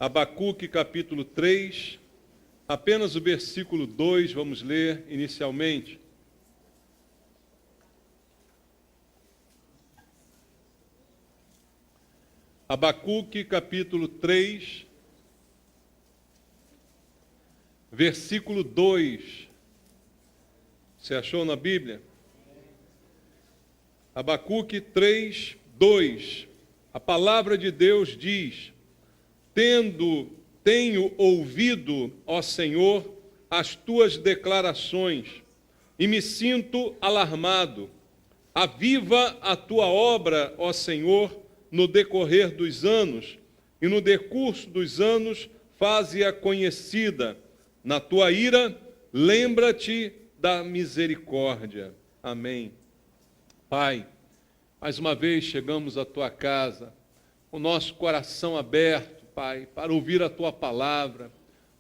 Abacuque capítulo 3, apenas o versículo 2, vamos ler inicialmente. Abacuque capítulo 3, versículo 2. Você achou na Bíblia? Abacuque 3, 2. A palavra de Deus diz: Tenho ouvido, ó Senhor, as tuas declarações, e me sinto alarmado. Aviva a tua obra, ó Senhor, no decorrer dos anos, e no decurso dos anos faze-a conhecida. Na tua ira, lembra-te da misericórdia. Amém. Pai, mais uma vez chegamos à tua casa, com o nosso coração aberto, Pai, para ouvir a tua palavra.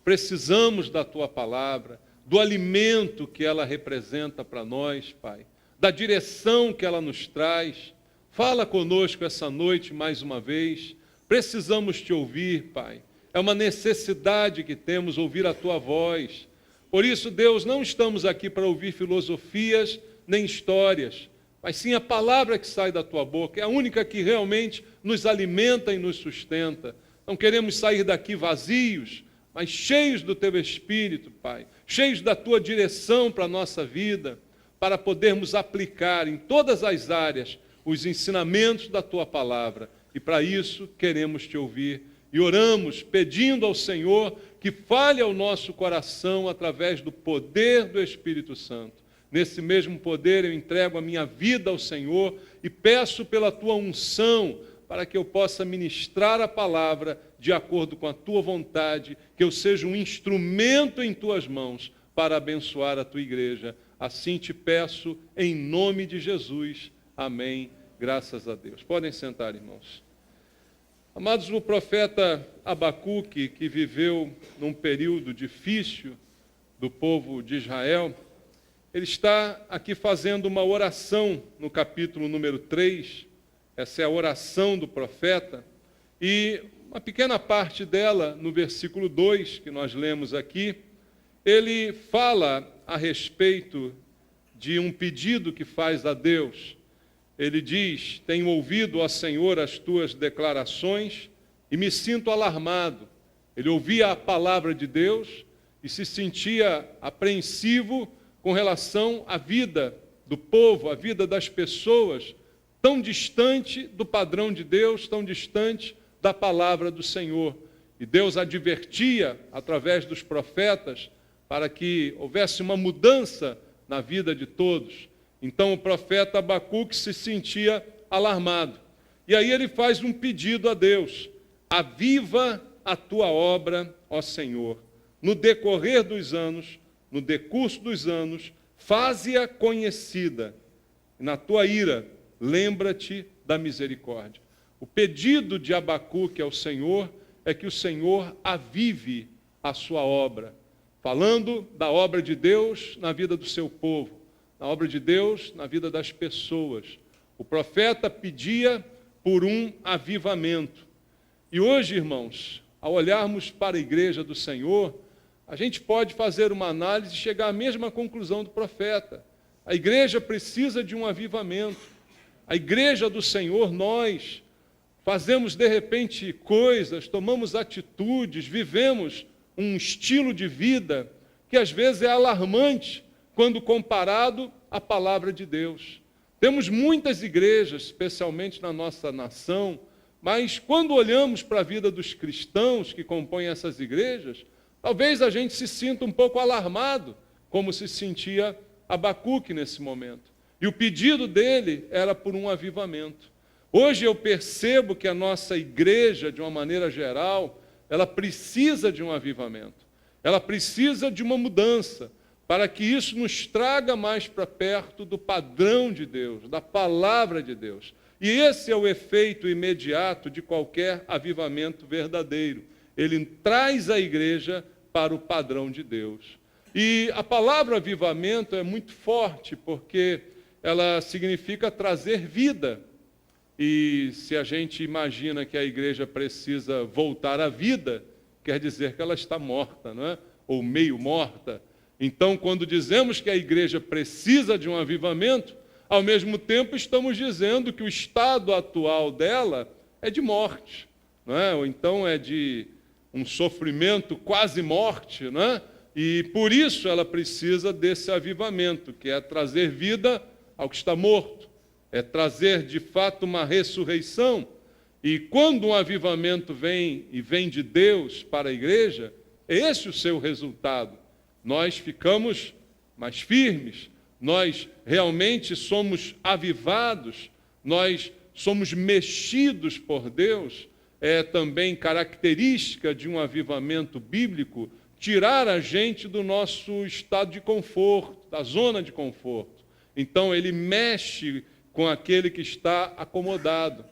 Precisamos da tua palavra, do alimento que ela representa para nós, Pai, da direção que ela nos traz. Fala conosco essa noite mais uma vez. Precisamos te ouvir, Pai. É uma necessidade que temos ouvir a tua voz. Por isso, Deus, não estamos aqui para ouvir filosofias nem histórias, mas sim a palavra que sai da tua boca. É a única que realmente nos alimenta e nos sustenta. Não queremos sair daqui vazios, mas cheios do teu Espírito, Pai, cheios da tua direção para a nossa vida, para podermos aplicar em todas as áreas os ensinamentos da tua palavra. E para isso queremos te ouvir. E oramos pedindo ao Senhor que fale ao nosso coração através do poder do Espírito Santo. Nesse mesmo poder eu entrego a minha vida ao Senhor e peço pela tua unção para que eu possa ministrar a palavra de acordo com a tua vontade, que eu seja um instrumento em tuas mãos para abençoar a tua igreja. Assim te peço em nome de Jesus. Amém. Graças a Deus. Podem sentar, irmãos. Amados, o profeta Abacuque, que viveu num período difícil do povo de Israel, ele está aqui fazendo uma oração no capítulo número 3, essa é a oração do profeta, e uma pequena parte dela, no versículo 2, que nós lemos aqui, ele fala a respeito de um pedido que faz a Deus. Ele diz: tenho ouvido, ó Senhor, as tuas declarações e me sinto alarmado. Ele ouvia a palavra de Deus e se sentia apreensivo com relação à vida do povo, à vida das pessoas, tão distante do padrão de Deus, tão distante da palavra do Senhor. E Deus advertia, através dos profetas, para que houvesse uma mudança na vida de todos. Então o profeta Abacuque se sentia alarmado. E aí ele faz um pedido a Deus: aviva a tua obra, ó Senhor, no decorrer dos anos, no decurso dos anos, faze-a conhecida. Na tua ira, lembra-te da misericórdia. O pedido de Abacuque ao Senhor é que o Senhor avive a sua obra, falando da obra de Deus na vida do seu povo, na obra de Deus na vida das pessoas. O profeta pedia por um avivamento. E hoje, irmãos, ao olharmos para a igreja do Senhor, a gente pode fazer uma análise e chegar à mesma conclusão do profeta. A igreja precisa de um avivamento. A igreja do Senhor, nós fazemos de repente coisas, tomamos atitudes, vivemos um estilo de vida que às vezes é alarmante quando comparado à palavra de Deus. Temos muitas igrejas, especialmente na nossa nação, mas quando olhamos para a vida dos cristãos que compõem essas igrejas, talvez a gente se sinta um pouco alarmado, como se sentia Abacuque nesse momento. E o pedido dele era por um avivamento. Hoje eu percebo que a nossa igreja, de uma maneira geral, ela precisa de um avivamento. Ela precisa de uma mudança, para que isso nos traga mais para perto do padrão de Deus, da palavra de Deus. E esse é o efeito imediato de qualquer avivamento verdadeiro. Ele traz a igreja para o padrão de Deus. E a palavra avivamento é muito forte, porque ela significa trazer vida. E se a gente imagina que a igreja precisa voltar à vida, quer dizer que ela está morta, não é? Ou meio morta. Então, quando dizemos que a igreja precisa de um avivamento, ao mesmo tempo estamos dizendo que o estado atual dela é de morte, não é? Ou então é de um sofrimento quase morte, não é? E por isso ela precisa desse avivamento, que é trazer vida ao que está morto, é trazer de fato uma ressurreição. E quando um avivamento vem e vem de Deus para a igreja, é esse o seu resultado. Nós ficamos mais firmes, nós realmente somos avivados, nós somos mexidos por Deus. É também característica de um avivamento bíblico tirar a gente do nosso estado de conforto, da zona de conforto. Então ele mexe com aquele que está acomodado.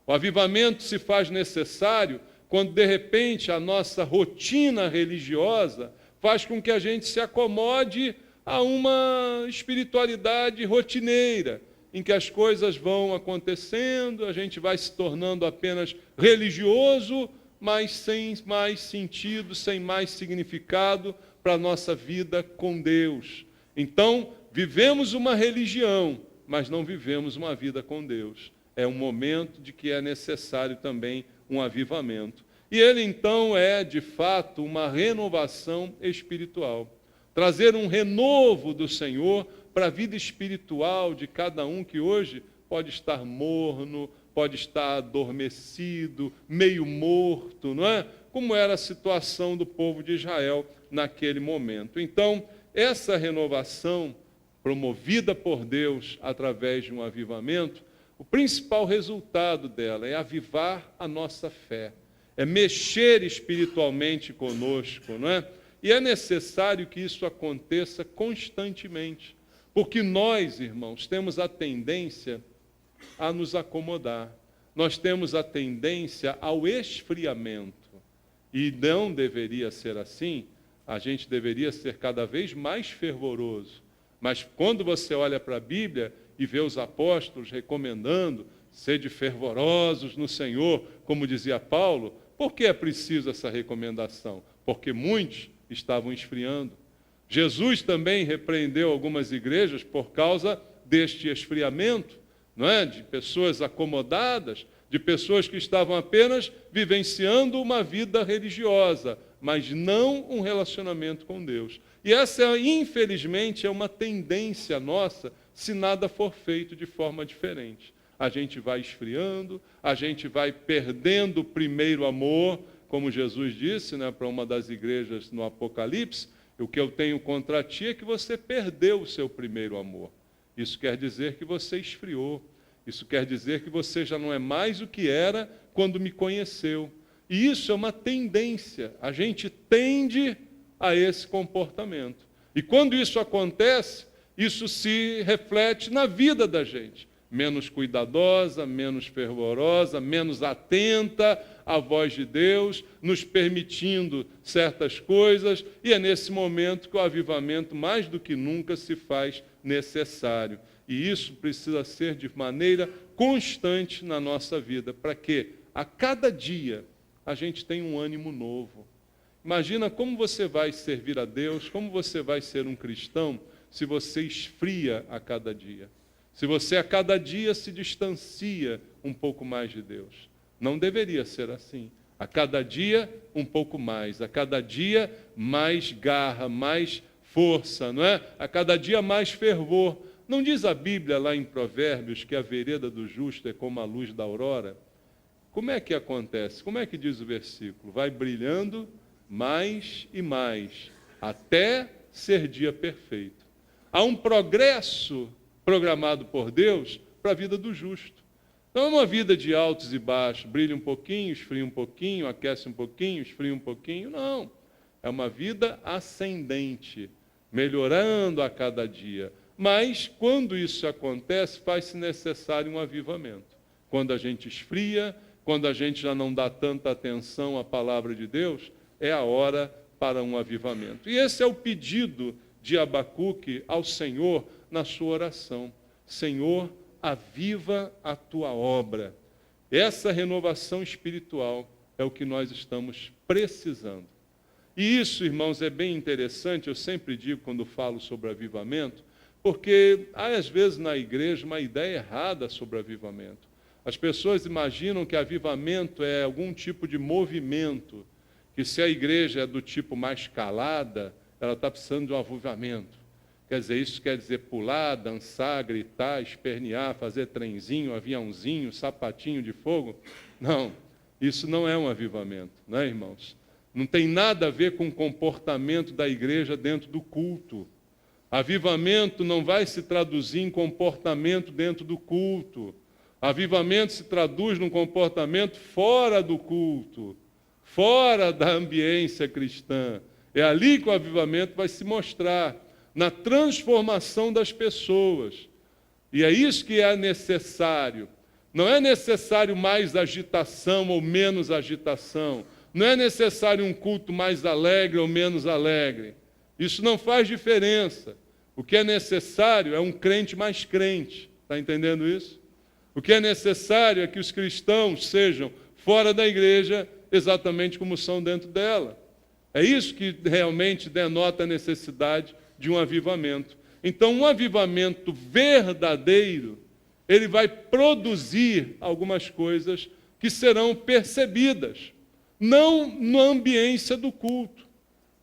O avivamento se faz necessário quando, de repente, a nossa rotina religiosa faz com que a gente se acomode a uma espiritualidade rotineira, em que as coisas vão acontecendo, a gente vai se tornando apenas religioso, mas sem mais sentido, sem mais significado para a nossa vida com Deus. Então, vivemos uma religião, mas não vivemos uma vida com Deus. É um momento de que é necessário também um avivamento. E ele, então, é, de fato, uma renovação espiritual. Trazer um renovo do Senhor para a vida espiritual de cada um que hoje pode estar morno, pode estar adormecido, meio morto, não é? Como era a situação do povo de Israel naquele momento. Então, essa renovação promovida por Deus através de um avivamento, o principal resultado dela é avivar a nossa fé, é mexer espiritualmente conosco, não é? E é necessário que isso aconteça constantemente, porque nós, irmãos, temos a tendência a nos acomodar. Nós temos a tendência ao esfriamento. E não deveria ser assim. A gente deveria ser cada vez mais fervoroso. Mas quando você olha para a Bíblia e vê os apóstolos recomendando sede fervorosos no Senhor, como dizia Paulo, por que é preciso essa recomendação? Porque muitos estavam esfriando. Jesus também repreendeu algumas igrejas por causa deste esfriamento, não é? De pessoas acomodadas, de pessoas que estavam apenas vivenciando uma vida religiosa, mas não um relacionamento com Deus. E essa, infelizmente, é uma tendência nossa, se nada for feito de forma diferente. A gente vai esfriando, a gente vai perdendo o primeiro amor, como Jesus disse, né, para uma das igrejas no Apocalipse, o que eu tenho contra ti é que você perdeu o seu primeiro amor. Isso quer dizer que você esfriou. Isso quer dizer que você já não é mais o que era quando me conheceu. E isso é uma tendência. A gente tende a esse comportamento. E quando isso acontece, isso se reflete na vida da gente. Menos cuidadosa, menos fervorosa, menos atenta à voz de Deus, nos permitindo certas coisas, e é nesse momento que o avivamento, mais do que nunca, se faz necessário. E isso precisa ser de maneira constante na nossa vida, para que a cada dia a gente tenha um ânimo novo. Imagina como você vai servir a Deus, como você vai ser um cristão, se você esfria a cada dia. Se você a cada dia se distancia um pouco mais de Deus. Não deveria ser assim. A cada dia, um pouco mais. A cada dia, mais garra, mais força, não é? A cada dia, mais fervor. Não diz a Bíblia lá em Provérbios que a vereda do justo é como a luz da aurora? Como é que acontece? Como é que diz o versículo? Vai brilhando mais e mais, até ser dia perfeito. Há um progresso programado por Deus para a vida do justo. Não é uma vida de altos e baixos, brilha um pouquinho, esfria um pouquinho, aquece um pouquinho, esfria um pouquinho. Não. É uma vida ascendente, melhorando a cada dia. Mas, quando isso acontece, faz-se necessário um avivamento. Quando a gente esfria, quando a gente já não dá tanta atenção à palavra de Deus, é a hora para um avivamento. E esse é o pedido de Abacuque ao Senhor na sua oração. Senhor, aviva a tua obra. Essa renovação espiritual é o que nós estamos precisando. E isso, irmãos, é bem interessante, eu sempre digo quando falo sobre avivamento, porque há às vezes na igreja uma ideia errada sobre avivamento. As pessoas imaginam que avivamento é algum tipo de movimento, que se a igreja é do tipo mais calada, ela está precisando de um avivamento. Quer dizer, isso quer dizer pular, dançar, gritar, espernear, fazer trenzinho, aviãozinho, sapatinho de fogo. Não, isso não é um avivamento, não é, irmãos? Não tem nada a ver com o comportamento da igreja dentro do culto. Avivamento não vai se traduzir em comportamento dentro do culto. Avivamento se traduz num comportamento fora do culto, fora da ambiência cristã. É ali que o avivamento vai se mostrar, na transformação das pessoas. E é isso que é necessário. Não é necessário mais agitação ou menos agitação. Não é necessário um culto mais alegre ou menos alegre. Isso não faz diferença. O que é necessário é um crente mais crente. Está entendendo isso? O que é necessário é que os cristãos sejam fora da igreja exatamente como são dentro dela. É isso que realmente denota a necessidade de um avivamento. Então, um avivamento verdadeiro, ele vai produzir algumas coisas que serão percebidas, não na ambiência do culto,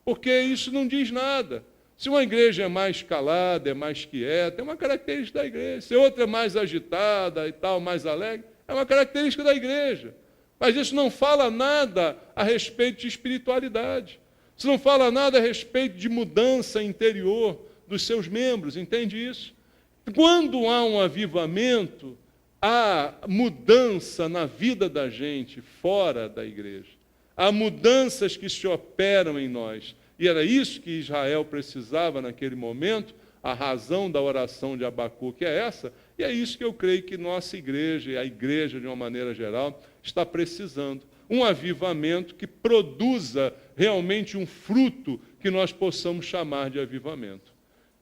porque isso não diz nada. Se uma igreja é mais calada, é mais quieta, é uma característica da igreja. Se outra é mais agitada e tal, mais alegre, é uma característica da igreja. Mas isso não fala nada a respeito de espiritualidade. Isso não fala nada a respeito de mudança interior dos seus membros, entende isso? Quando há um avivamento, há mudança na vida da gente fora da igreja. Há mudanças que se operam em nós. E era isso que Israel precisava naquele momento, a razão da oração de Abacuque é essa, e é isso que eu creio que nossa igreja, e a igreja de uma maneira geral, está precisando. Um avivamento que produza realmente um fruto que nós possamos chamar de avivamento.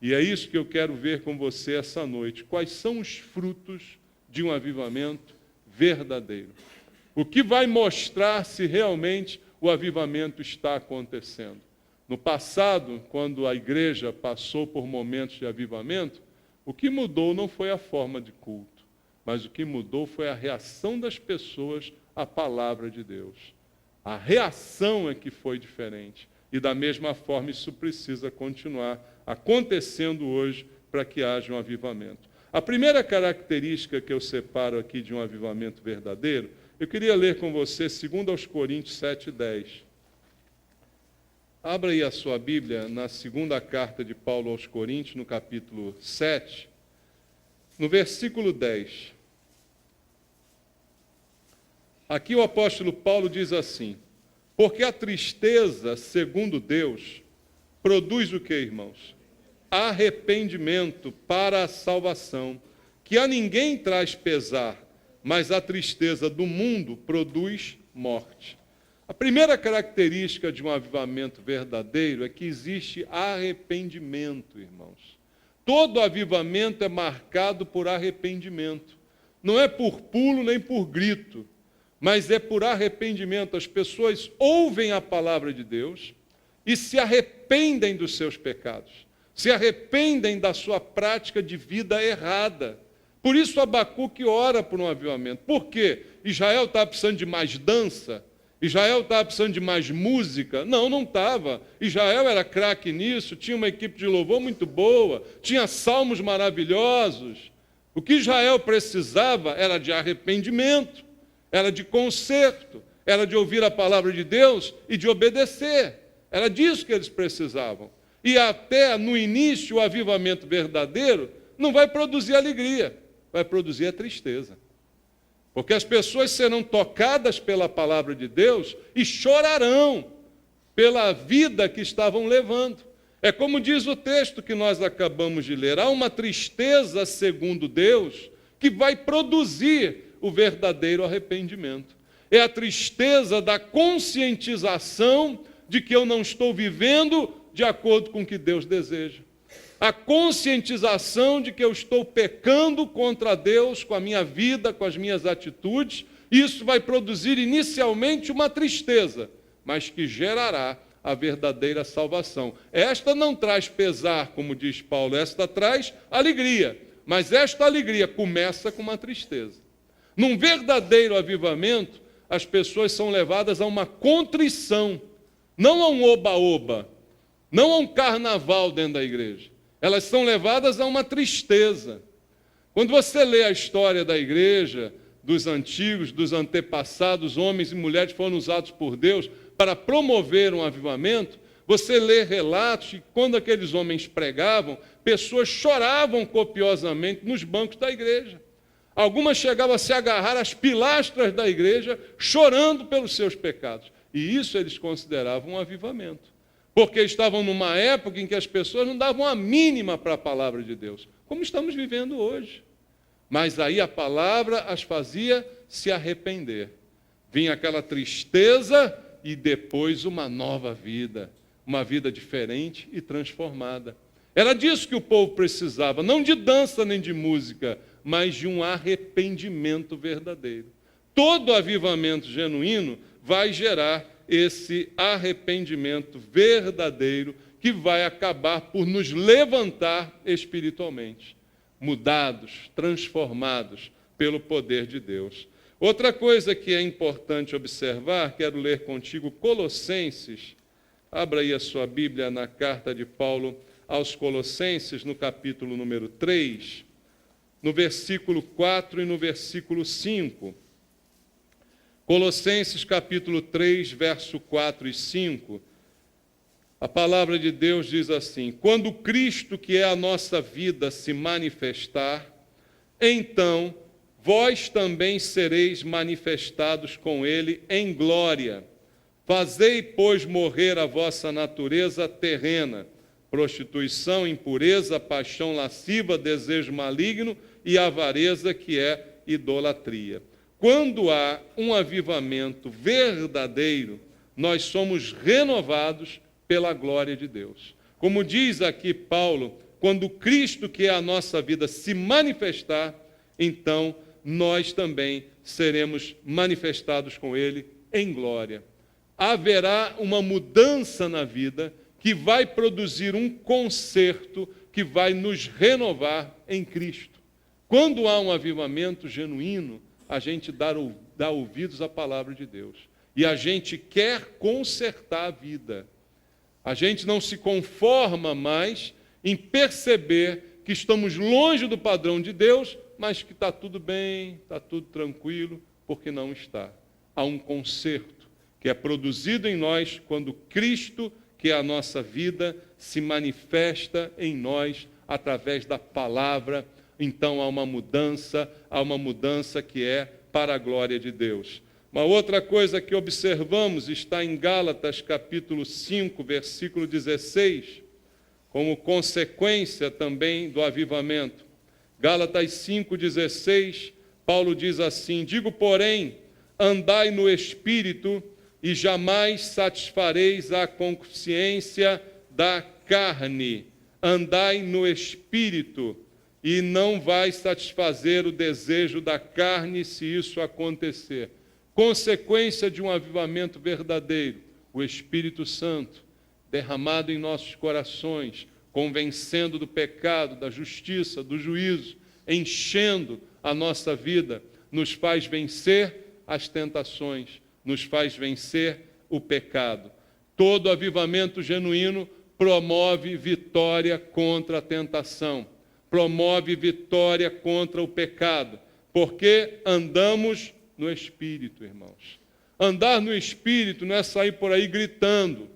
E é isso que eu quero ver com você essa noite. Quais são os frutos de um avivamento verdadeiro? O que vai mostrar se realmente o avivamento está acontecendo? No passado, quando a igreja passou por momentos de avivamento, o que mudou não foi a forma de culto, mas o que mudou foi a reação das pessoas à palavra de Deus. A reação é que foi diferente. E da mesma forma isso precisa continuar acontecendo hoje para que haja um avivamento. A primeira característica que eu separo aqui de um avivamento verdadeiro, eu queria ler com você 2 Coríntios 7:10. Abra aí a sua Bíblia na segunda carta de Paulo aos Coríntios, no capítulo 7, no versículo 10. Aqui o apóstolo Paulo diz assim: porque a tristeza, segundo Deus, produz o que, irmãos? Arrependimento para a salvação, que a ninguém traz pesar, mas a tristeza do mundo produz morte. A primeira característica de um avivamento verdadeiro é que existe arrependimento, irmãos. Todo avivamento é marcado por arrependimento. Não é por pulo nem por grito, mas é por arrependimento. As pessoas ouvem a palavra de Deus e se arrependem dos seus pecados, se arrependem da sua prática de vida errada. Por isso Abacuque ora por um avivamento. Por quê? Israel estava precisando de mais dança? Israel estava precisando de mais música? Não, não estava. Israel era craque nisso, tinha uma equipe de louvor muito boa, tinha salmos maravilhosos. O que Israel precisava era de arrependimento, era de conserto, era de ouvir a palavra de Deus e de obedecer. Era disso que eles precisavam. E até no início, o avivamento verdadeiro não vai produzir alegria, vai produzir a tristeza. Porque as pessoas serão tocadas pela palavra de Deus e chorarão pela vida que estavam levando. É como diz o texto que nós acabamos de ler: há uma tristeza segundo Deus que vai produzir o verdadeiro arrependimento. É a tristeza da conscientização de que eu não estou vivendo de acordo com o que Deus deseja. A conscientização de que eu estou pecando contra Deus com a minha vida, com as minhas atitudes, Isso vai produzir inicialmente uma tristeza, mas que gerará a verdadeira salvação. Esta não traz pesar, como diz Paulo, esta traz alegria, mas esta alegria começa com uma tristeza. Num verdadeiro avivamento, as pessoas são levadas a uma contrição, não a um oba-oba, não a um carnaval dentro da igreja. Elas são levadas a uma tristeza. Quando você lê a história da igreja, dos antigos, dos antepassados, homens e mulheres que foram usados por Deus para promover um avivamento, você lê relatos de que quando aqueles homens pregavam, pessoas choravam copiosamente nos bancos da igreja. Algumas chegavam a se agarrar às pilastras da igreja, chorando pelos seus pecados. E isso eles consideravam um avivamento. Porque estavam numa época em que as pessoas não davam a mínima para a palavra de Deus, como estamos vivendo hoje. Mas aí a palavra as fazia se arrepender. Vinha aquela tristeza e depois uma nova vida, uma vida diferente e transformada. Era disso que o povo precisava, não de dança nem de música, mas de um arrependimento verdadeiro. Todo avivamento genuíno vai gerar esse arrependimento verdadeiro que vai acabar por nos levantar espiritualmente, mudados, transformados pelo poder de Deus. Outra coisa que é importante observar, quero ler contigo Colossenses. Abra aí a sua Bíblia na carta de Paulo aos Colossenses, no capítulo número 3, no versículo 4 e no versículo 5. Colossenses capítulo 3, verso 4 e 5. A palavra de Deus diz assim: quando Cristo, que é a nossa vida, se manifestar, então vós também sereis manifestados com ele em glória. Fazei, pois, morrer a vossa natureza terrena, prostituição, impureza, paixão lasciva, desejo maligno e avareza, que é idolatria. Quando há um avivamento verdadeiro, nós somos renovados pela glória de Deus. Como diz aqui Paulo, quando Cristo, que é a nossa vida, se manifestar, então nós também seremos manifestados com ele em glória. Haverá uma mudança na vida que vai produzir um conserto que vai nos renovar em Cristo. Quando há um avivamento genuíno, a gente dá ouvidos à palavra de Deus. E a gente quer consertar a vida. A gente não se conforma mais em perceber que estamos longe do padrão de Deus, mas que está tudo bem, está tudo tranquilo, porque não está. Há um conserto que é produzido em nós quando Cristo, que é a nossa vida, se manifesta em nós através da palavra. Então há uma mudança que é para a glória de Deus. Uma outra coisa que observamos está em Gálatas capítulo 5, versículo 16, como consequência também do avivamento. Gálatas 5,16, Paulo diz assim: digo, porém, andai no Espírito e jamais satisfareis a concupiscência da carne. Andai no Espírito e não vai satisfazer o desejo da carne se isso acontecer. Consequência de um avivamento verdadeiro, o Espírito Santo, derramado em nossos corações, convencendo do pecado, da justiça, do juízo, enchendo a nossa vida, nos faz vencer as tentações, nos faz vencer o pecado. Todo avivamento genuíno promove vitória contra a tentação, promove vitória contra o pecado, porque andamos no Espírito, irmãos. Andar no Espírito não é sair por aí gritando.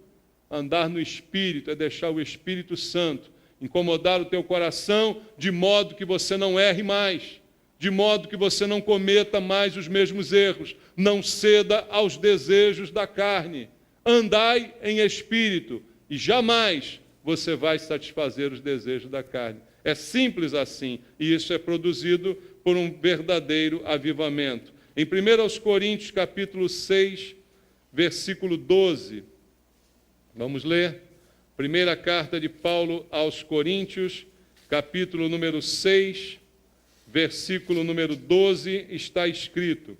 Andar no Espírito é deixar o Espírito Santo incomodar o teu coração de modo que você não erre mais, de modo que você não cometa mais os mesmos erros, não ceda aos desejos da carne. Andai em Espírito e jamais você vai satisfazer os desejos da carne. É simples assim, e isso é produzido por um verdadeiro avivamento. Em 1 Coríntios, capítulo 6, versículo 12, vamos ler? Primeira carta de Paulo aos Coríntios, capítulo número 6, versículo número 12, está escrito: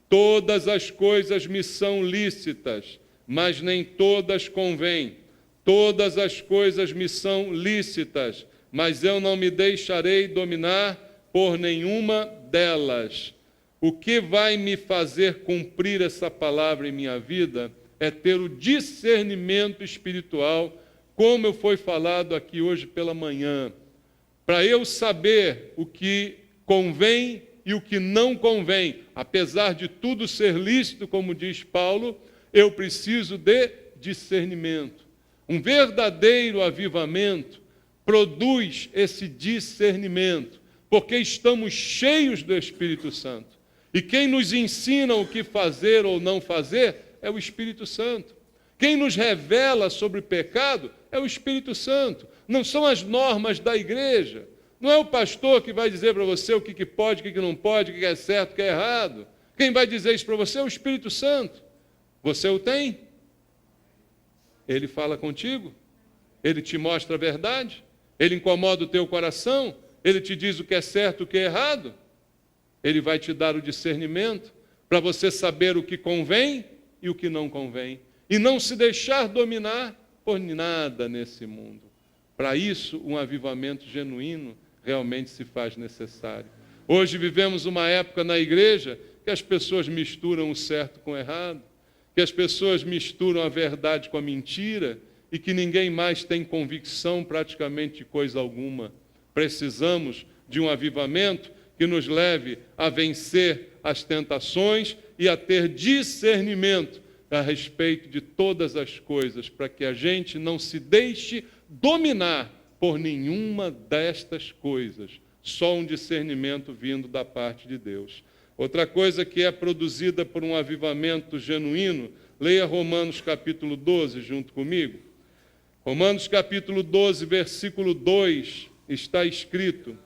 Todas as coisas me são lícitas, mas nem todas convêm. Todas as coisas me são lícitas, mas eu não me deixarei dominar por nenhuma delas. O que vai me fazer cumprir essa palavra em minha vida é ter o discernimento espiritual, como foi falado aqui hoje pela manhã, para eu saber o que convém e o que não convém. Apesar de tudo ser lícito, como diz Paulo, eu preciso de discernimento. Um verdadeiro avivamento produz esse discernimento, porque estamos cheios do Espírito Santo. E quem nos ensina o que fazer ou não fazer é o Espírito Santo. Quem nos revela sobre o pecado é o Espírito Santo. Não são as normas da igreja. Não é o pastor que vai dizer para você o que pode, o que não pode, o que é certo, o que é errado. Quem vai dizer isso para você é o Espírito Santo. Você o tem? Ele fala contigo? Ele te mostra a verdade? Ele incomoda o teu coração? Ele te diz o que é certo e o que é errado? Ele vai te dar o discernimento para você saber o que convém e o que não convém. E não se deixar dominar por nada nesse mundo. Para isso, um avivamento genuíno realmente se faz necessário. Hoje vivemos uma época na igreja que as pessoas misturam o certo com o errado, que as pessoas misturam a verdade com a mentira e que ninguém mais tem convicção praticamente de coisa alguma. Precisamos de um avivamento que nos leve a vencer as tentações e a ter discernimento a respeito de todas as coisas, para que a gente não se deixe dominar por nenhuma destas coisas, só um discernimento vindo da parte de Deus. Outra coisa que é produzida por um avivamento genuíno, leia Romanos capítulo 12 junto comigo. Romanos capítulo 12, versículo 2, está escrito: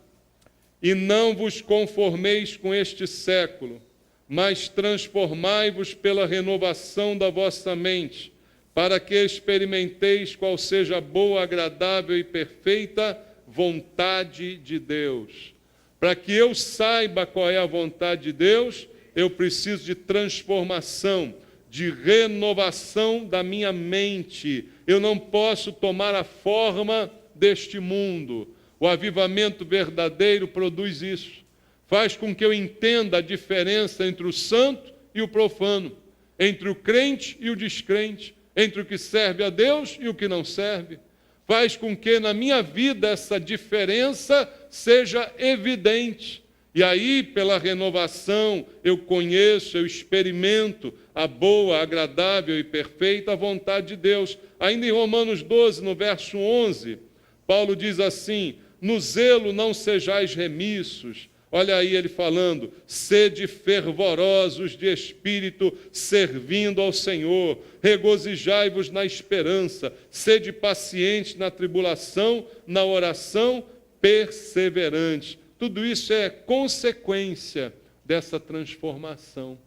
e não vos conformeis com este século, mas transformai-vos pela renovação da vossa mente, para que experimenteis qual seja a boa, agradável e perfeita vontade de Deus. Para que eu saiba qual é a vontade de Deus, eu preciso de transformação, de renovação da minha mente. Eu não posso tomar a forma deste mundo. O avivamento verdadeiro produz isso. Faz com que eu entenda a diferença entre o santo e o profano, entre o crente e o descrente, entre o que serve a Deus e o que não serve. Faz com que na minha vida essa diferença seja evidente. E aí, pela renovação, eu conheço, eu experimento a boa, agradável e perfeita vontade de Deus. Ainda em Romanos 12, no verso 11, Paulo diz assim: no zelo não sejais remissos. Olha aí ele falando: sede fervorosos de espírito, servindo ao Senhor, regozijai-vos na esperança, sede pacientes na tribulação, na oração, perseverantes. Tudo isso é consequência dessa transformação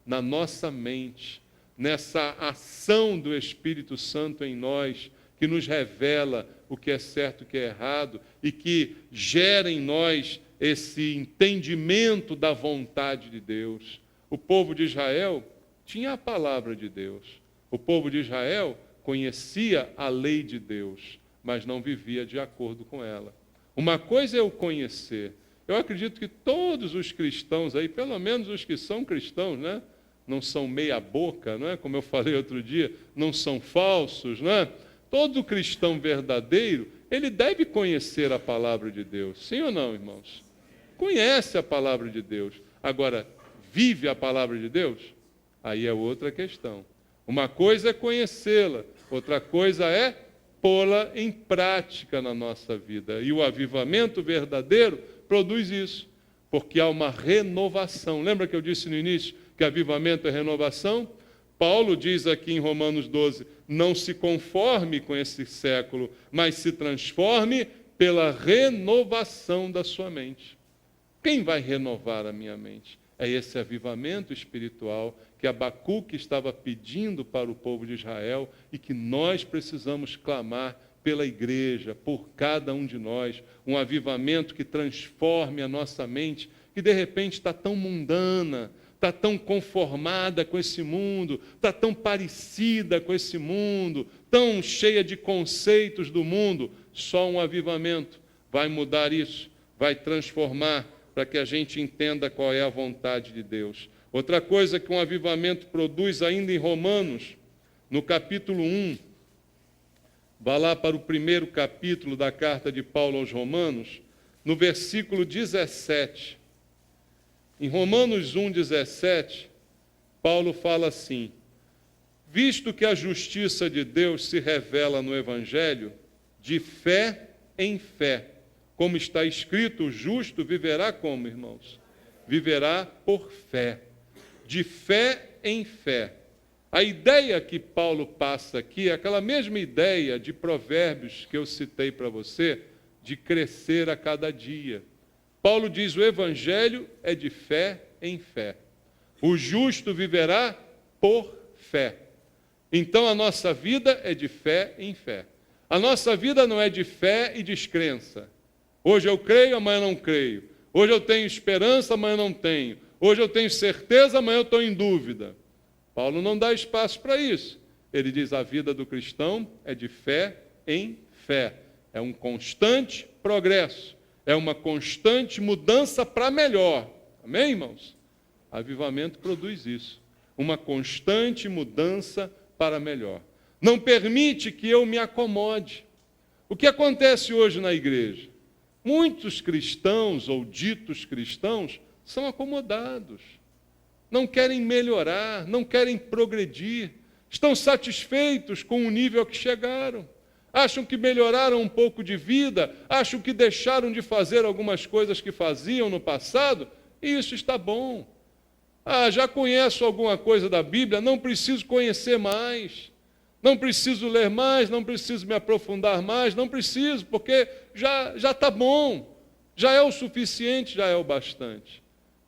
na nossa mente, nessa ação do Espírito Santo em nós, que nos revela o que é certo e o que é errado, e que gera em nós esse entendimento da vontade de Deus. O povo de Israel tinha a palavra de Deus. O povo de Israel conhecia a lei de Deus, mas não vivia de acordo com ela. Uma coisa é o conhecer. Eu acredito que todos os cristãos aí, pelo menos os que são cristãos, né? Não são meia boca, não é? Como eu falei outro dia, não são falsos, não é? Todo cristão verdadeiro, ele deve conhecer a palavra de Deus. Sim ou não, irmãos? Conhece a palavra de Deus. Agora, vive a palavra de Deus? Aí é outra questão. Uma coisa é conhecê-la, outra coisa é pô-la em prática na nossa vida. E o avivamento verdadeiro produz isso, porque há uma renovação. Lembra que eu disse no início que avivamento é renovação? Paulo diz aqui em Romanos 12, não se conforme com esse século, mas se transforme pela renovação da sua mente. Quem vai renovar a minha mente? É esse avivamento espiritual que Abacuque estava pedindo para o povo de Israel e que nós precisamos clamar pela igreja, por cada um de nós, um avivamento que transforme a nossa mente, que de repente está tão mundana, está tão conformada com esse mundo, está tão parecida com esse mundo, tão cheia de conceitos do mundo. Só um avivamento vai mudar isso, vai transformar para que a gente entenda qual é a vontade de Deus. Outra coisa que um avivamento produz ainda em Romanos, no capítulo 1, vá lá para o primeiro capítulo da carta de Paulo aos Romanos, no versículo 17. Em Romanos 1,17, Paulo fala assim: visto que a justiça de Deus se revela no Evangelho, de fé em fé, como está escrito, o justo viverá como, irmãos? Viverá por fé. De fé em fé. A ideia que Paulo passa aqui é aquela mesma ideia de Provérbios que eu citei para você, de crescer a cada dia. Paulo diz: o Evangelho é de fé em fé. O justo viverá por fé. Então a nossa vida é de fé em fé. A nossa vida não é de fé e descrença. Hoje eu creio, amanhã não creio. Hoje eu tenho esperança, amanhã não tenho. Hoje eu tenho certeza, amanhã eu estou em dúvida. Paulo não dá espaço para isso. Ele diz: a vida do cristão é de fé em fé. É um constante progresso. É uma constante mudança para melhor. Amém, irmãos? Avivamento produz isso. Uma constante mudança para melhor. Não permite que eu me acomode. O que acontece hoje na igreja? Muitos cristãos, ou ditos cristãos, são acomodados. Não querem melhorar, não querem progredir. Estão satisfeitos com o nível que chegaram. Acham que melhoraram um pouco de vida, acham que deixaram de fazer algumas coisas que faziam no passado, e isso está bom. Já conheço alguma coisa da Bíblia, não preciso conhecer mais. Não preciso ler mais, não preciso me aprofundar mais, não preciso, porque já está bom. Já é o suficiente, já é o bastante.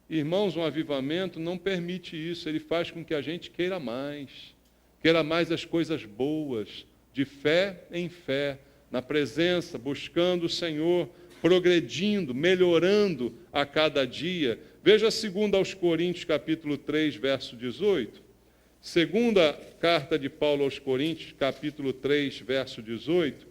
Irmãos, um avivamento não permite isso, ele faz com que a gente queira mais as coisas boas, de fé em fé, na presença, buscando o Senhor, progredindo, melhorando a cada dia. Veja 2 aos Coríntios, capítulo 3, verso 18. Segunda carta de Paulo aos Coríntios, capítulo 3, verso 18.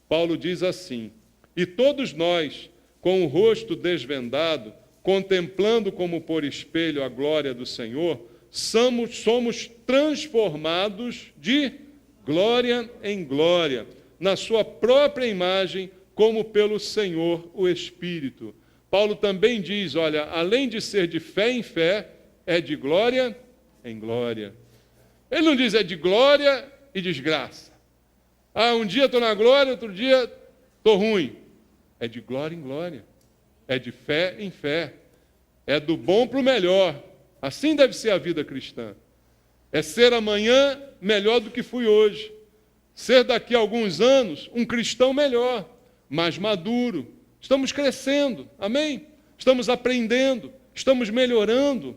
Paulo diz assim: e todos nós, com o rosto desvendado, contemplando como por espelho a glória do Senhor, somos transformados de glória em glória, na sua própria imagem, como pelo Senhor o Espírito. Paulo também diz, olha, além de ser de fé em fé, é de glória em glória. Ele não diz é de glória e desgraça. Um dia estou na glória, outro dia estou ruim. É de glória em glória. É de fé em fé. É do bom para o melhor. Assim deve ser a vida cristã. É ser amanhã melhor do que fui hoje. Ser daqui a alguns anos um cristão melhor, mais maduro. Estamos crescendo, amém? Estamos aprendendo, estamos melhorando.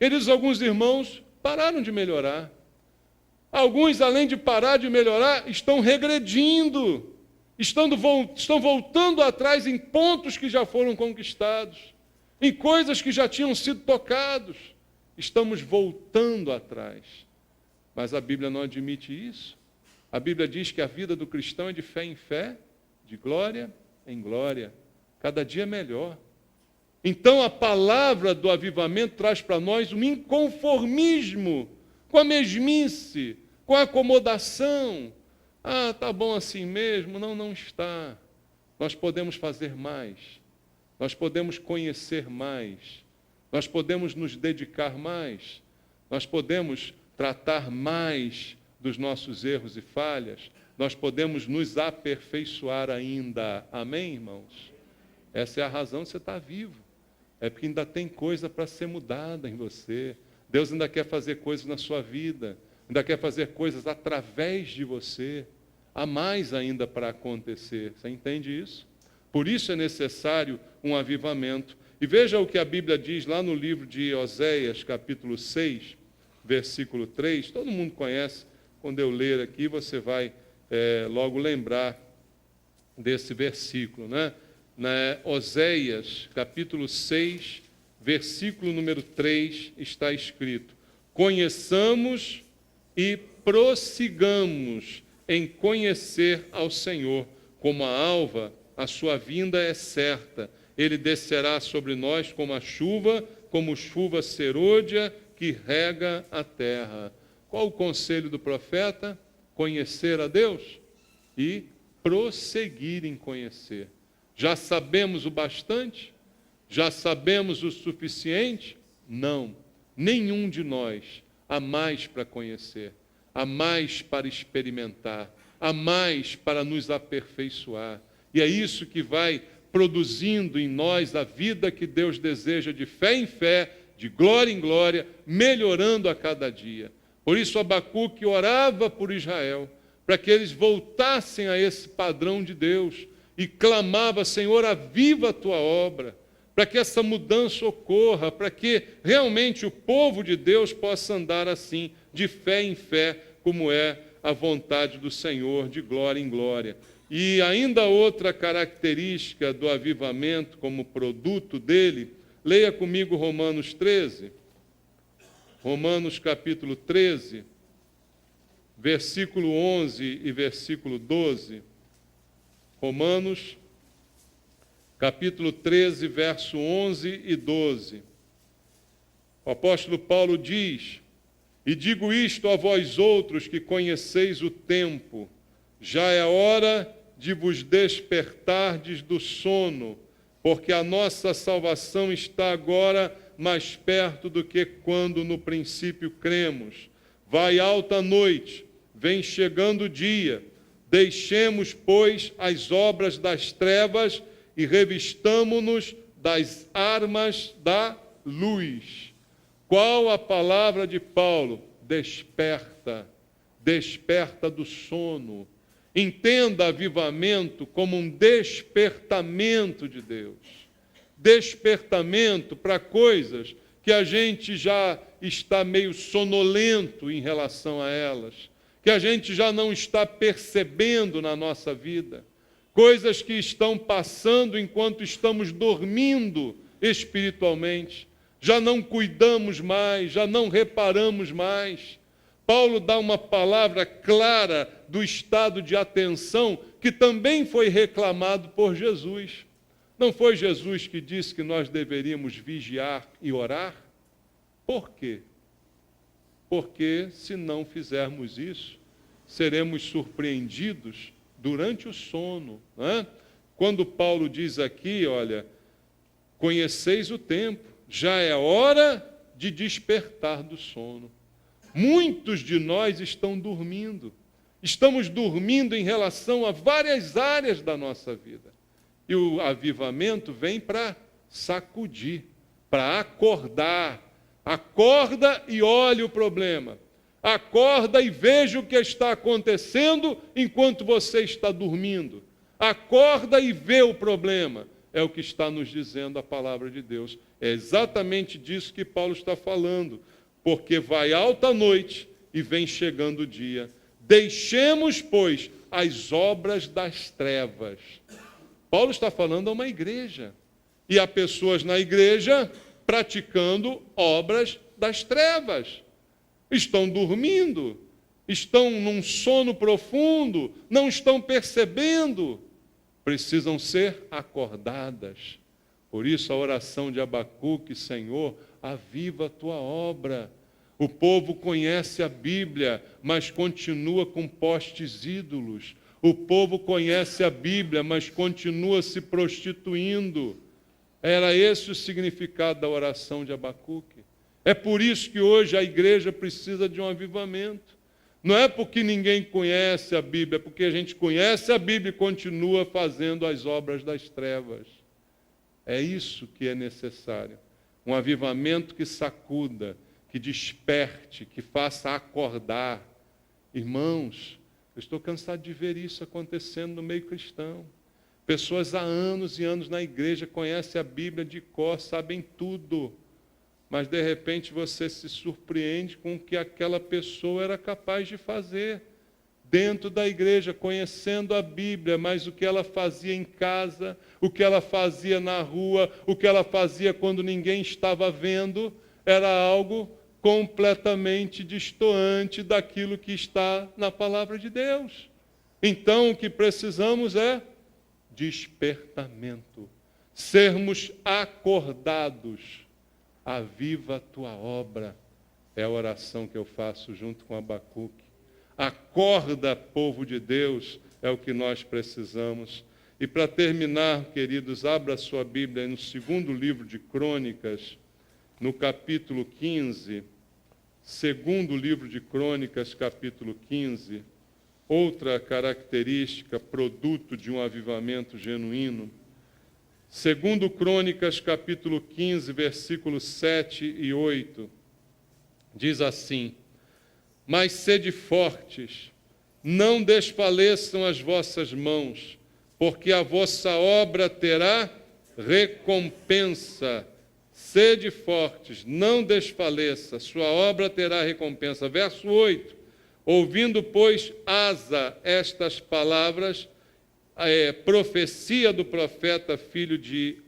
Queridos, alguns irmãos pararam de melhorar. Alguns, além de parar de melhorar, estão regredindo. Estão voltando atrás em pontos que já foram conquistados, em coisas que já tinham sido tocados. Estamos voltando atrás. Mas a Bíblia não admite isso. A Bíblia diz que a vida do cristão é de fé em fé, de glória em glória, cada dia melhor. Então a palavra do avivamento traz para nós um inconformismo com a mesmice, com a acomodação. Está bom assim mesmo? Não, não está. Nós podemos fazer mais. Nós podemos conhecer mais. Nós podemos nos dedicar mais. Nós podemos tratar mais dos nossos erros e falhas. Nós podemos nos aperfeiçoar ainda. Amém, irmãos? Essa é a razão de você estar vivo. É porque ainda tem coisa para ser mudada em você. Deus ainda quer fazer coisas na sua vida. Ainda quer fazer coisas através de você. Há mais ainda para acontecer. Você entende isso? Por isso é necessário um avivamento. E veja o que a Bíblia diz lá no livro de Oséias, capítulo 6, versículo 3. Todo mundo conhece. Quando eu ler aqui, você vai logo lembrar desse versículo, né? Oséias, capítulo 6, versículo número 3, está escrito: conheçamos e prossigamos em conhecer ao Senhor. Como a alva, a sua vinda é certa. Ele descerá sobre nós como chuva serôdia que rega a terra. Qual o conselho do profeta? Conhecer a Deus e prosseguir em conhecer. Já sabemos o bastante? Já sabemos o suficiente? Não. Nenhum de nós há mais para conhecer, há mais para experimentar, há mais para nos aperfeiçoar. E é isso que vai produzindo em nós a vida que Deus deseja, de fé em fé, de glória em glória, melhorando a cada dia. Por isso Abacuque orava por Israel, para que eles voltassem a esse padrão de Deus, e clamava: Senhor, aviva a tua obra, para que essa mudança ocorra, para que realmente o povo de Deus possa andar assim, de fé em fé, como é a vontade do Senhor, de glória em glória. E ainda outra característica do avivamento como produto dele, leia comigo Romanos 13, Romanos capítulo 13, versículo 11 e versículo 12. Romanos capítulo 13, verso 11 e 12. O apóstolo Paulo diz: e digo isto a vós outros que conheceis o tempo, já é hora de vos despertardes do sono, porque a nossa salvação está agora mais perto do que quando no princípio cremos. Vai alta a noite, vem chegando o dia. Deixemos, pois, as obras das trevas e revistamo-nos das armas da luz. Qual a palavra de Paulo? Desperta, desperta do sono. Entenda avivamento como um despertamento de Deus. Despertamento para coisas que a gente já está meio sonolento em relação a elas, que a gente já não está percebendo na nossa vida. Coisas que estão passando enquanto estamos dormindo espiritualmente. Já não cuidamos mais, já não reparamos mais. Paulo dá uma palavra clara do estado de atenção que também foi reclamado por Jesus. Não foi Jesus que disse que nós deveríamos vigiar e orar? Por quê? Porque se não fizermos isso, seremos surpreendidos durante o sono. Não é? Quando Paulo diz aqui, olha, conheceis o tempo, já é hora de despertar do sono. Muitos de nós estão dormindo. Estamos dormindo em relação a várias áreas da nossa vida. E o avivamento vem para sacudir, para acordar. Acorda e olhe o problema. Acorda e veja o que está acontecendo enquanto você está dormindo. Acorda e vê o problema. É o que está nos dizendo a palavra de Deus. É exatamente disso que Paulo está falando. Porque vai alta a noite e vem chegando o dia. Deixemos, pois, as obras das trevas. Paulo está falando a uma igreja. E há pessoas na igreja praticando obras das trevas. Estão dormindo, estão num sono profundo, não estão percebendo. Precisam ser acordadas. Por isso a oração de Abacuque: Senhor, aviva a tua obra. O povo conhece a Bíblia, mas continua com postes ídolos. O povo conhece a Bíblia, mas continua se prostituindo. Era esse o significado da oração de Abacuque. É por isso que hoje a igreja precisa de um avivamento. Não é porque ninguém conhece a Bíblia, é porque a gente conhece a Bíblia e continua fazendo as obras das trevas. É isso que é necessário. Um avivamento que sacuda, que desperte, que faça acordar. Irmãos, eu estou cansado de ver isso acontecendo no meio cristão. Pessoas há anos e anos na igreja conhecem a Bíblia de cor, sabem tudo. Mas, de repente, você se surpreende com o que aquela pessoa era capaz de fazer dentro da igreja, conhecendo a Bíblia, mas o que ela fazia em casa, o que ela fazia na rua, o que ela fazia quando ninguém estava vendo, era algo completamente destoante daquilo que está na palavra de Deus. Então, o que precisamos é despertamento, sermos acordados. Aviva a tua obra, é a oração que eu faço junto com Abacuque. Acorda, povo de Deus, é o que nós precisamos. E para terminar, queridos, abra a sua Bíblia no segundo livro de Crônicas, no capítulo 15, segundo livro de Crônicas, capítulo 15, outra característica, produto de um avivamento genuíno. Segundo Crônicas, capítulo 15, versículos 7 e 8, diz assim: mas sede fortes, não desfaleçam as vossas mãos, porque a vossa obra terá recompensa. Sede fortes, não desfaleça, sua obra terá recompensa. Verso 8, ouvindo, pois, Asa estas palavras, profecia do profeta filho de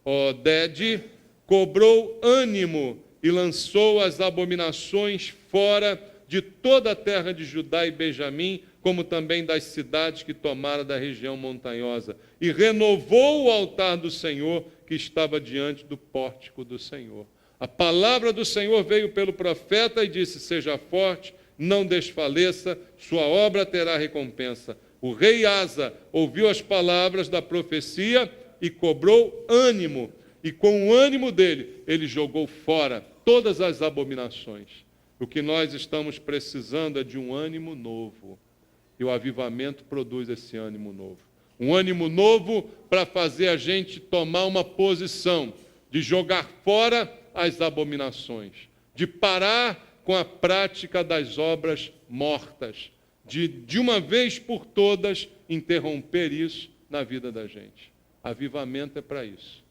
Oded, cobrou ânimo e lançou as abominações fora de toda a terra de Judá e Benjamim, como também das cidades que tomara da região montanhosa, e renovou o altar do Senhor que estava diante do pórtico do Senhor. A palavra do Senhor veio pelo profeta e disse: seja forte, não desfaleça, sua obra terá recompensa. O rei Asa ouviu as palavras da profecia e cobrou ânimo, e com o ânimo dele, ele jogou fora todas as abominações. O que nós estamos precisando é de um ânimo novo, e o avivamento produz esse ânimo novo. Um ânimo novo para fazer a gente tomar uma posição de jogar fora as abominações, de parar com a prática das obras mortas, de uma vez por todas interromper isso na vida da gente. Avivamento é para isso.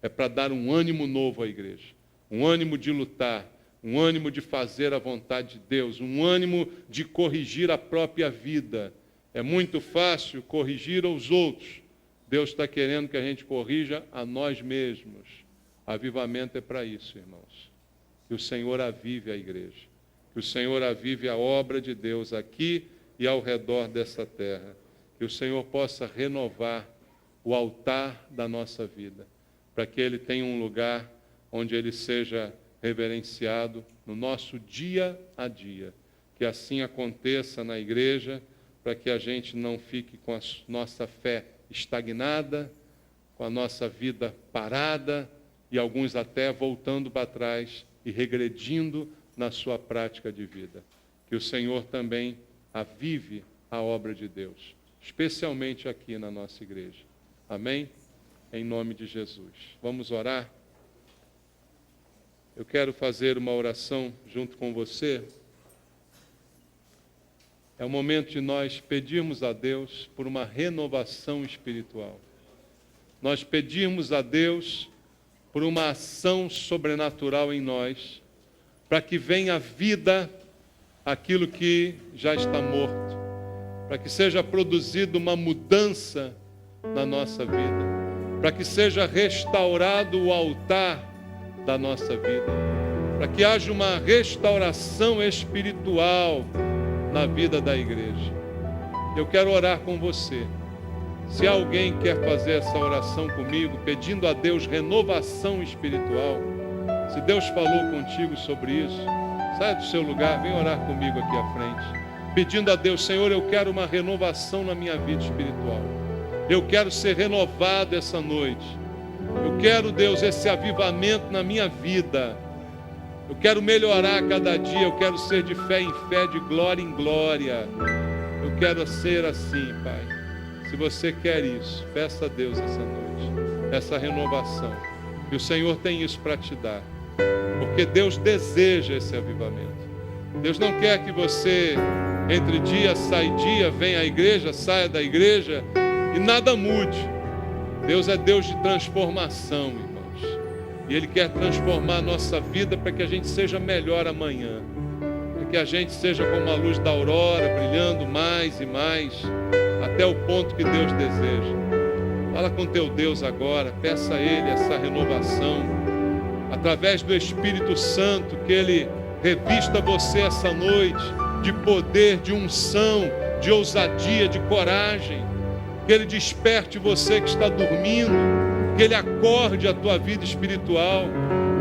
É para dar um ânimo novo à igreja, um ânimo de lutar, um ânimo de fazer a vontade de Deus, um ânimo de corrigir a própria vida. É muito fácil corrigir aos outros. Deus está querendo que a gente corrija a nós mesmos. Avivamento é para isso, irmãos. Que o Senhor avive a igreja. Que o Senhor avive a obra de Deus aqui e ao redor dessa terra. Que o Senhor possa renovar o altar da nossa vida, para que ele tenha um lugar onde ele seja reverenciado no nosso dia a dia. Que assim aconteça na igreja, para que a gente não fique com a nossa fé estagnada, com a nossa vida parada, e alguns até voltando para trás e regredindo na sua prática de vida. Que o Senhor também avive a obra de Deus, especialmente aqui na nossa igreja. Amém? Em nome de Jesus. Vamos orar? Eu quero fazer uma oração junto com você. É o momento de nós pedirmos a Deus por uma renovação espiritual. Nós pedimos a Deus por uma ação sobrenatural em nós, para que venha vida aquilo que já está morto, para que seja produzida uma mudança na nossa vida, para que seja restaurado o altar da nossa vida, para que haja uma restauração espiritual na vida da igreja. Eu quero orar com você. Se alguém quer fazer essa oração comigo, pedindo a Deus renovação espiritual, se Deus falou contigo sobre isso, saia do seu lugar, vem orar comigo aqui à frente, pedindo a Deus: Senhor, eu quero uma renovação na minha vida espiritual. Eu quero ser renovado essa noite. Eu quero, Deus, esse avivamento na minha vida. Eu quero melhorar a cada dia. Eu quero ser de fé em fé, de glória em glória. Eu quero ser assim, Pai. Se você quer isso, peça a Deus essa noite, essa renovação. E o Senhor tem isso para te dar. Porque Deus deseja esse avivamento. Deus não quer que você, entre dia, sai dia, venha à igreja, saia da igreja e nada mude. Deus é Deus de transformação, irmãos. E Ele quer transformar a nossa vida para que a gente seja melhor amanhã. Para que a gente seja como a luz da aurora, brilhando mais e mais, até o ponto que Deus deseja. Fala com teu Deus agora, peça a Ele essa renovação, através do Espírito Santo, que Ele revista você essa noite de poder, de unção, de ousadia, de coragem, que Ele desperte você que está dormindo, que Ele acorde a tua vida espiritual,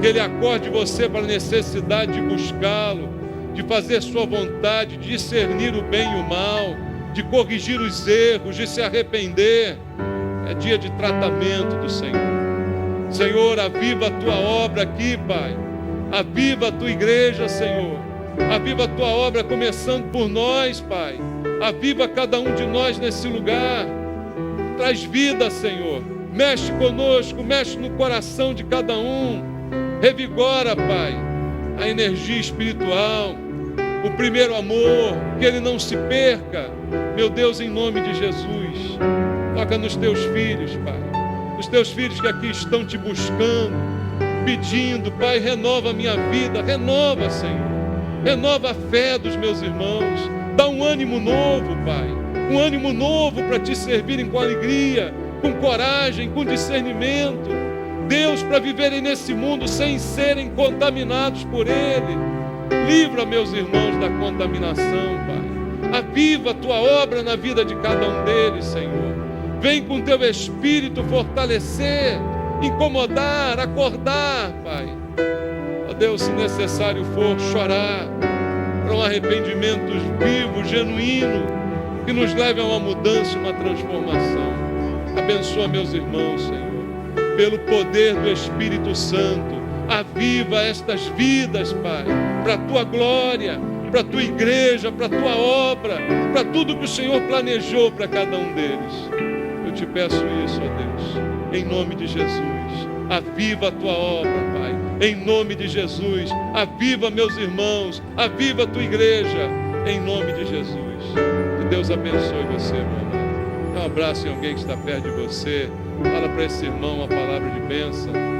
que Ele acorde você para a necessidade de buscá-lo, de fazer sua vontade, de discernir o bem e o mal, de corrigir os erros, de se arrepender. É dia de tratamento do Senhor. Senhor, aviva a tua obra aqui, Pai. Aviva a tua igreja, Senhor. Aviva a tua obra, começando por nós, Pai. Aviva cada um de nós nesse lugar. Traz vida, Senhor. Mexe conosco, mexe no coração de cada um. Revigora, Pai, a energia espiritual, o primeiro amor, que ele não se perca. Meu Deus, em nome de Jesus, toca nos teus filhos, Pai. Os teus filhos que aqui estão te buscando, pedindo, Pai, renova a minha vida, renova, Senhor. Renova a fé dos meus irmãos. Dá um ânimo novo, Pai. Um ânimo novo para te servirem com alegria, com coragem, com discernimento. Deus, para viverem nesse mundo sem serem contaminados por Ele. Livra meus irmãos da contaminação, Pai. Aviva a tua obra na vida de cada um deles, Senhor. Vem com teu Espírito fortalecer, incomodar, acordar, Pai. Ó Deus, se necessário for, chorar para um arrependimento vivo, genuíno, que nos leve a uma mudança, uma transformação. Abençoa meus irmãos, Senhor. Pelo poder do Espírito Santo, aviva estas vidas, Pai, para a tua glória, para a tua igreja, para a tua obra, para tudo que o Senhor planejou para cada um deles. Eu te peço isso, ó Deus, em nome de Jesus. Aviva a tua obra, Pai, em nome de Jesus. Aviva meus irmãos, aviva a tua igreja, em nome de Jesus. Que Deus abençoe você, meu amado. Dá um abraço em alguém que está perto de você. Fala para esse irmão uma palavra de bênção.